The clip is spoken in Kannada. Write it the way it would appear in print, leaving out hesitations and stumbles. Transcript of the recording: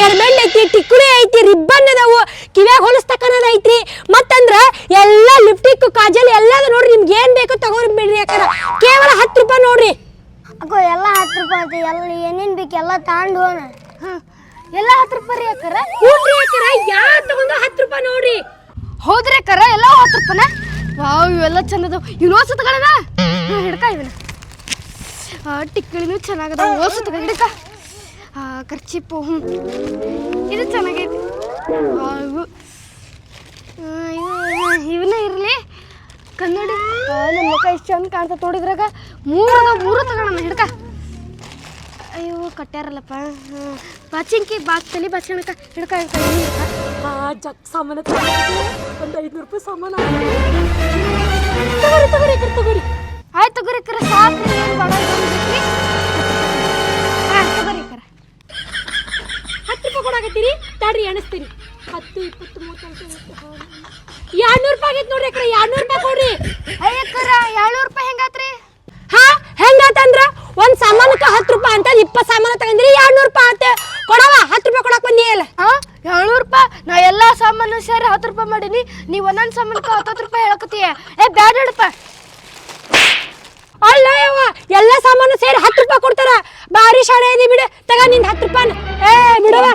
ಎರ್ಮೆಂಡ್ ಐತಿ ಟಿಕ್ಕುಳಿ ಐತಿ ರಿಬ್ಬನ್ ಅದಾವು ಕಿವ್ಯಾಗ ಹೊಲಸ್ತಕನದ ಐತ್ರಿ ಮತ್ತಂದ್ರ ಎಲ್ಲಾ ಲಿಪ್ಟಿಕ್ ಕಾಜಲ್ ಎಲ್ಲದ ನೋಡ್ರಿ ನಿಮ್ಗೆ ಏನ್ ಬೇಕು ತಗೋರಿ ಬಿಡ್ರಿ ಯಾಕಂದ್ರ ಕೇವಲ 10 ರೂಪಾಯಿ ನೋಡ್ರಿ ಅಕ್ಕೋ ಎಲ್ಲ 10 ರೂಪಾಯಿ ಐತಿ ಎಲ್ಲ ಏನೇನ್ ಬೇಕು ಎಲ್ಲ ತಗೊಂಡು ಹೋಗೋಣ ಎಲ್ಲ 10 ರೂಪಾಯಿ ರೀ ಅಕ್ಕರ ಹೂನ್ರಿ ಯಾಕರ ಯಾ ತಗೊಂಡು 10 ರೂಪಾಯಿ ನೋಡ್ರಿ ಹೌದ್ರಿ ಅಕ್ಕರ ಎಲ್ಲ 10 ರೂಪಾಯಿನ ವಾವ್ ಇವೆಲ್ಲ ಚಂದ ಅದಾವ ಇವ್ನೋಸು ತಗೊಳ್ಳೋಣ ಹಿಡ್ಕ ಇವನ ಟಿಕ್ಕಳಿನೂ ಚೆನ್ನಾಗದ ಓಸು ತಗೋ ಹಿಡ್ಕ ಖರ್ಚಿಪ್ಪು ಇದು ಚೆನ್ನಾಗೈತಿ ಇವನ್ನ ಇರಲಿ ಕನ್ನಡಿ ನನ್ನ ಮುಖ ಇಷ್ಟು ಚಂದ ಕಾಣ್ತದೆ ನೋಡಿದ್ರಾಗ ಮೂರು ತಗೋಣ ಹಿಡ್ಕ ಅಯ್ಯೋ ಕಟ್ಟ್ಯಾರಲ್ಲಪ್ಪ ಬಾಚಿಂಕಿ ತಲೆ ಬಾಚಣಕ ಹಿಡ್ಕ ಜಗ್ ಸಾಮಾನು ಒಂದು 500 ರೂಪಾಯಿ ಸಾಮಾನು ತಗೋರಿ ಆಯ್ತು ತಗೋರಿ ಕರ ಸಾಕು ತಗೋರಿ ಕರ 10 ರೂಪಾಯಿ ಕೊಡಾಕತ್ತೀರಿ ತಡ್ರಿ ಎಣಿಸ್ತೀನಿ 10 20 30 200 ರೂಪಾಯಿ ಆಗೈತೆ ನೋಡ್ರಿ ಅಕ್ರ 200 ರೂಪಾಯಿ ಕೊಡ್ರಿ ಅಯ್ಯಕ್ಕರ 200 ರೂಪಾಯಿ ಹೆಂಗಾತ್ರಿ ಹಾ ಹೆಂಗಾತಂದ್ರ ಒಂದ್ ಸಾಮಾನಕ್ಕೆ 10 ರೂಪಾಯಿ ಅಂತ 20 ಸಾಮಾನು ತಗೊಂಡ್ರಿ 200 ರೂಪಾಯಿ ಆತ ಕೊಡವ 10 ರೂಪಾಯಿ ಕೊಡಕ್ ಬಂದಿಯಲ್ಲ 200 ರೂಪಾಯಿ ನಾ ಎಲ್ಲಾ ಸಾಮಾನು ಸೇರಿ 10 ರೂಪಾಯಿ ಮಾಡೀನಿ ನೀವ್ ಒಂದೊಂದ್ ಸಾಮಾನಕ್ಕೆ 10 ರೂಪಾಯಿ ಹೇಳಕತ್ತೀಯ ಬ್ಯಾಡ ಹಿಡಪ್ಪ ಅಲ್ಲ ಯವ್ವ ಎಲ್ಲ ಸಾಮಾನು ಸೇರಿ 10 ರೂಪಾಯಿ ಕೊಡ್ತಾರ ಬಾರಿ ಶಾಣೆ ಇದೀ ಬಿಡು ತಗ ನಿಂದ 10 ರೂಪಾಯಿ ಬಿಡವ